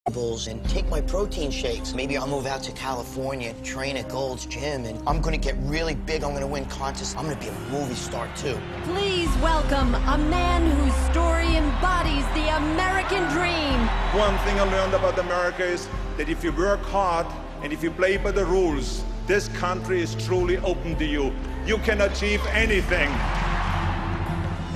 and take my protein shakes. Maybe I'll move out to California, train at Gold's Gym, and I'm gonna get really big. I'm gonna win contests. I'm gonna be a movie star, too. Please welcome a man whose story embodies the American dream. One thing I learned about America is that if you work hard and if you play by the rules, this country is truly open to you. You can achieve anything.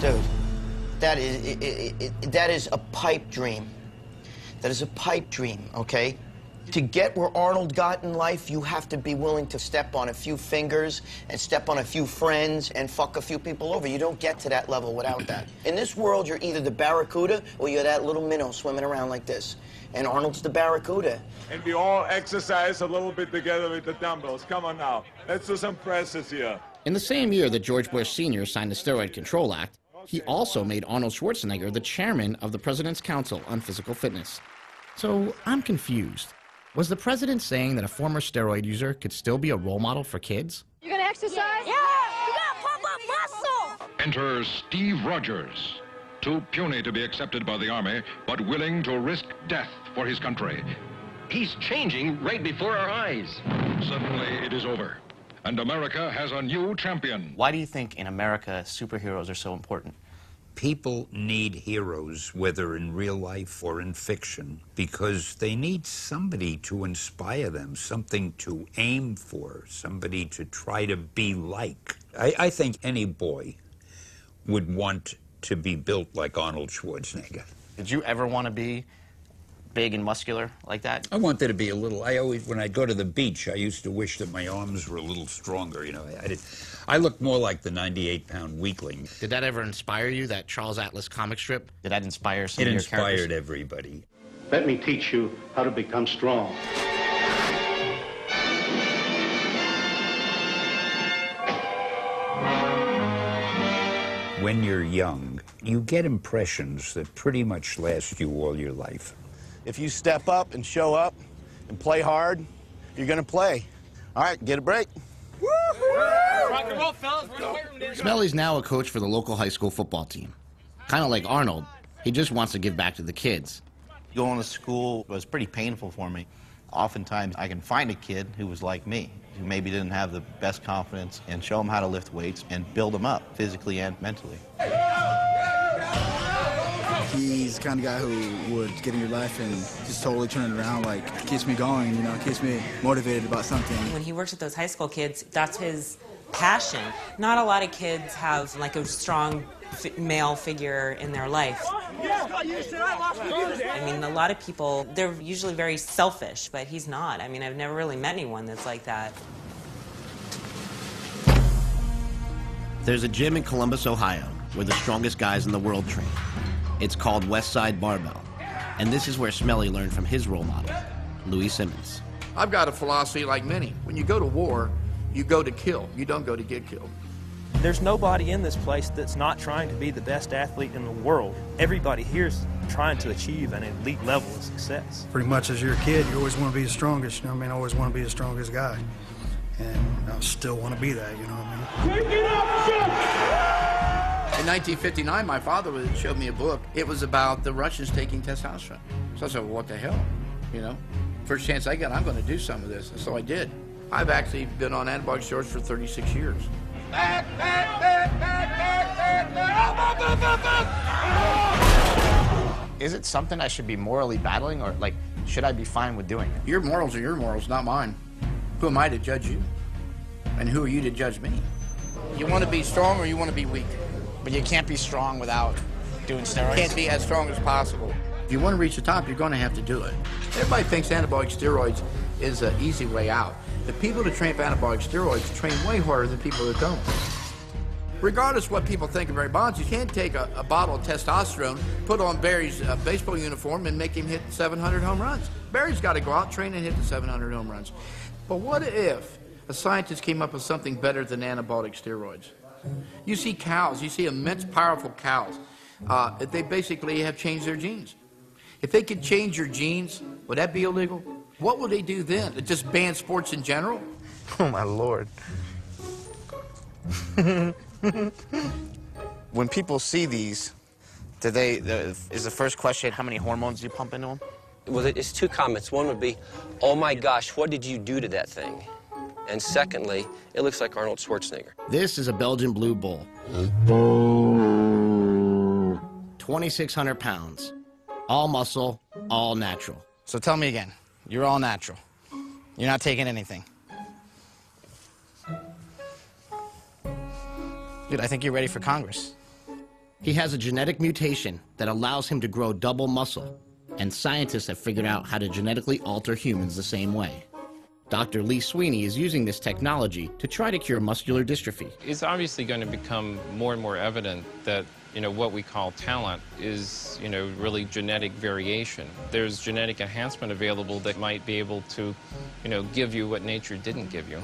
Dude, that is a pipe dream. That is a pipe dream, okay? To get where Arnold got in life, you have to be willing to step on a few fingers and step on a few friends and fuck a few people over. You don't get to that level without that. In this world, you're either the Barracuda or you're that little minnow swimming around like this. And Arnold's the Barracuda. And we all exercise a little bit together with the dumbbells. Come on now, let's do some presses here. In the same year that George Bush Sr. signed the Steroid Control Act, he also made Arnold Schwarzenegger the chairman of the President's Council on Physical Fitness. So I'm confused. Was the president saying that a former steroid user could still be a role model for kids? You gonna exercise? Yeah! You gotta pump up muscle! Enter Steve Rogers, too puny to be accepted by the Army, but willing to risk death for his country. He's changing right before our eyes. Suddenly it is over, and America has a new champion. Why do you think in America superheroes are so important? People need heroes, whether in real life or in fiction, because they need somebody to inspire them, something to aim for, somebody to try to be like. I think any boy would want to be built like Arnold Schwarzenegger. Did you ever want to be big and muscular like that? I wanted to be a little, when I'd go to the beach, I used to wish that my arms were a little stronger, you know. I looked more like the 98-pound weakling. Did that ever inspire you, that Charles Atlas comic strip? Did that inspire some of your characters? It inspired everybody. Let me teach you how to become strong. When you're young, you get impressions that pretty much last you all your life. If you step up and show up and play hard, you're going to play. All right, get a break. Rock and roll, fellas. We're in the weight room. Smelly's now a coach for the local high school football team. Kind of like Arnold, he just wants to give back to the kids. Going to school was pretty painful for me. Oftentimes, I can find a kid who was like me, who maybe didn't have the best confidence, and show them how to lift weights and build them up physically and mentally. He's the kind of guy who would get in your life and just totally turn it around, like, keeps me going, you know, keeps me motivated about something. When he works with those high school kids, that's his passion. Not a lot of kids have, like, a strong male figure in their life. I mean, a lot of people, they're usually very selfish, but he's not. I mean, I've never really met anyone that's like that. There's a gym in Columbus, Ohio, where the strongest guys in the world train. It's called Westside Barbell, and this is where Smelly learned from his role model, Louis Simmons. I've got a philosophy like many. When you go to war, you go to kill. You don't go to get killed. There's nobody in this place that's not trying to be the best athlete in the world. Everybody here's trying to achieve an elite level of success. Pretty much as you're a kid, you always want to be the strongest, you know what I mean? I always want to be the strongest guy. And I still want to be that, you know what I mean? Take it up, in 1959, my father showed me a book. It was about the Russians taking testosterone. So I said, well, what the hell, you know? First chance I get, I'm going to do some of this. And so I did. I've actually been on anabolic steroids for 36 years. Is it something I should be morally battling, or, like, should I be fine with doing it? Your morals are your morals, not mine. Who am I to judge you? And who are you to judge me? You want to be strong or you want to be weak? But you can't be strong without doing steroids? You can't be as strong as possible. If you want to reach the top, you're going to have to do it. Everybody thinks anabolic steroids is an easy way out. The people that train for anabolic steroids train way harder than people that don't. Regardless of what people think of Barry Bonds, you can't take a bottle of testosterone, put on Barry's baseball uniform, and make him hit 700 home runs. Barry's got to go out, train, and hit the 700 home runs. But what if a scientist came up with something better than anabolic steroids? You see cows, you see immense, powerful cows. They basically have changed their genes. If they could change your genes, would that be illegal? What would they do then? Just ban sports in general? Oh, my Lord. When people see these, is the first question, how many hormones do you pump into them? Well, it's two comments. One would be, oh my gosh, what did you do to that thing? And secondly, it looks like Arnold Schwarzenegger. This is a Belgian Blue Bull. 2,600 pounds. All muscle, all natural. So tell me again, you're all natural. You're not taking anything. Dude, I think you're ready for Congress. He has a genetic mutation that allows him to grow double muscle, and scientists have figured out how to genetically alter humans the same way. Dr. Lee Sweeney is using this technology to try to cure muscular dystrophy. It's obviously going to become more and more evident that, what we call talent is, really genetic variation. There's genetic enhancement available that might be able to, give you what nature didn't give you.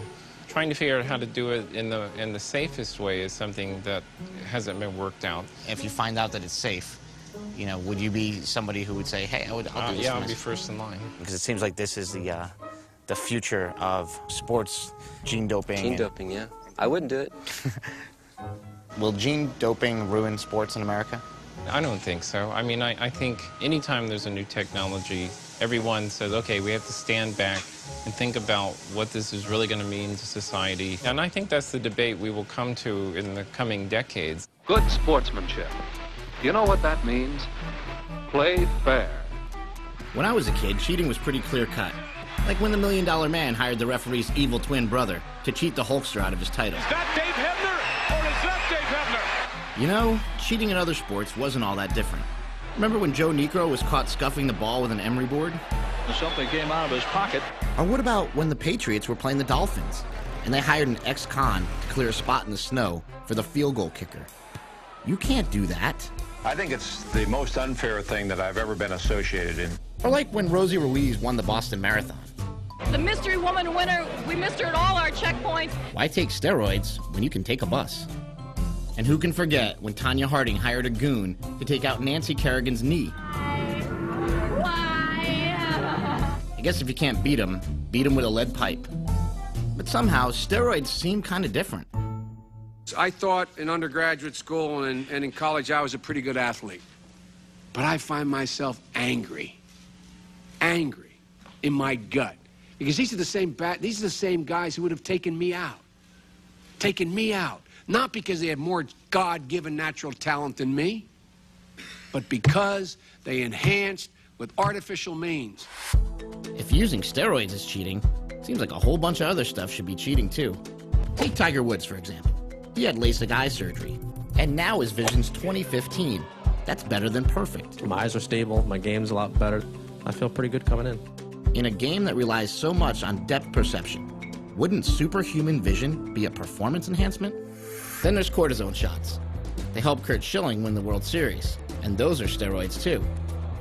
Trying to figure out how to do it in the safest way is something that hasn't been worked out. If you find out that it's safe, would you be somebody who would say, hey, I'll do this? Yeah, I'll be first in line. Because it seems like this is the future of sports, gene doping. Gene doping, yeah. I wouldn't do it. Will gene doping ruin sports in America? I don't think so. I mean, I think anytime there's a new technology, everyone says, okay, we have to stand back and think about what this is really going to mean to society. And I think that's the debate we will come to in the coming decades. Good sportsmanship. You know what that means? Play fair. When I was a kid, cheating was pretty clear-cut. Like when the $1 Million Man hired the referee's evil twin brother to cheat the Hulkster out of his title. Is that Dave Hebner or is that Dave Hebner? Cheating in other sports wasn't all that different. Remember when Joe Niekro was caught scuffing the ball with an emery board? Something came out of his pocket. Or what about when the Patriots were playing the Dolphins and they hired an ex-con to clear a spot in the snow for the field goal kicker? You can't do that. I think it's the most unfair thing that I've ever been associated in. Or like when Rosie Ruiz won the Boston Marathon. The mystery woman winner, we missed her at all our checkpoints. Why take steroids when you can take a bus? And who can forget when Tanya Harding hired a goon to take out Nancy Kerrigan's knee? I guess if you can't beat him with a lead pipe. But somehow, steroids seem kind of different. I thought in undergraduate school and in college I was a pretty good athlete. But I find myself angry in my gut. Because these are the same guys who would have taken me out. Not because they had more God-given natural talent than me, but because they enhanced with artificial means. If using steroids is cheating, seems like a whole bunch of other stuff should be cheating too. Take Tiger Woods, for example. He had LASIK eye surgery, and now his vision's 20/15. That's better than perfect. My eyes are stable, my game's a lot better. I feel pretty good coming in. In a game that relies so much on depth perception, wouldn't superhuman vision be a performance enhancement? Then there's cortisone shots. They helped Kurt Schilling win the World Series, and those are steroids too.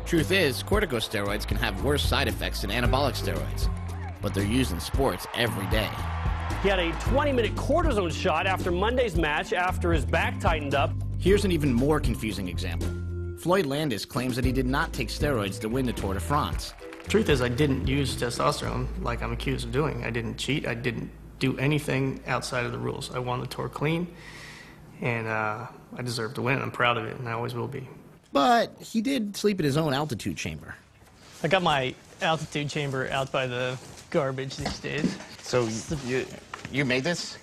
Truth is, corticosteroids can have worse side effects than anabolic steroids, but they're used in sports every day. He had a 20-minute cortisone shot after Monday's match after his back tightened up. Here's an even more confusing example. Floyd Landis claims that he did not take steroids to win the Tour de France. Truth is, I didn't use testosterone like I'm accused of doing. I didn't cheat. I didn't do anything outside of the rules. I won the Tour clean, and I deserve to win. I'm proud of it, and I always will be. But he did sleep in his own altitude chamber. I got my altitude chamber out by the garbage these days. So you made this?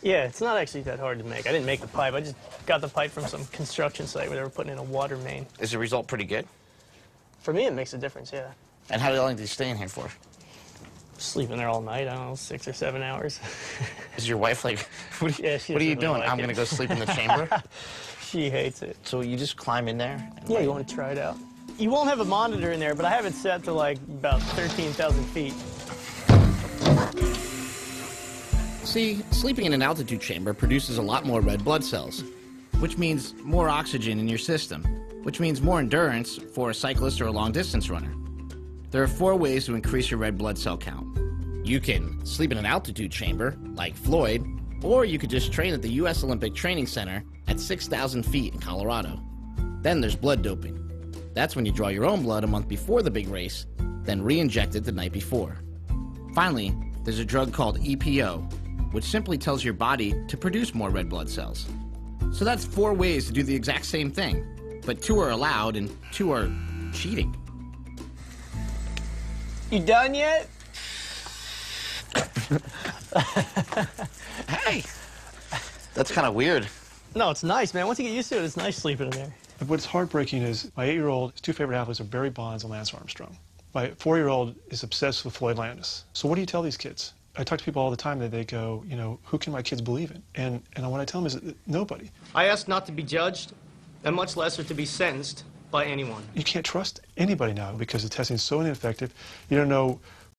Yeah, it's not actually that hard to make. I didn't make the pipe. I just got the pipe from some construction site where they were putting in a water main. Is the result pretty good? For me, it makes a difference, yeah. And how long do you stay in here for? Sleeping there all night, I don't know, 6 or 7 hours. Is your wife like, what are you doing? Like I'm going to go sleep in the chamber? She hates it. So you just climb in there? Yeah, you want to try it out? You won't have a monitor in there, but I have it set to like about 13,000 feet. See, sleeping in an altitude chamber produces a lot more red blood cells, which means more oxygen in your system, which means more endurance for a cyclist or a long-distance runner. There are 4 ways to increase your red blood cell count. You can sleep in an altitude chamber, like Floyd, or you could just train at the U.S. Olympic Training Center at 6,000 feet in Colorado. Then there's blood doping. That's when you draw your own blood a month before the big race, then re-inject it the night before. Finally, there's a drug called EPO, which simply tells your body to produce more red blood cells. So that's 4 ways to do the exact same thing, but 2 are allowed and 2 are cheating. You done yet? Hey, that's kind of weird. No, it's nice, man. Once you get used to it, it's nice sleeping in there. What's heartbreaking is my 8-year-old, his two favorite athletes are Barry Bonds and Lance Armstrong. My 4-year-old is obsessed with Floyd Landis. So what do you tell these kids? I talk to people all the time that they go, you know, who can my kids believe in? And what I tell them is nobody. I ask not to be judged, and much lesser to be sentenced by anyone. You can't trust anybody now because the testing is so ineffective. You don't know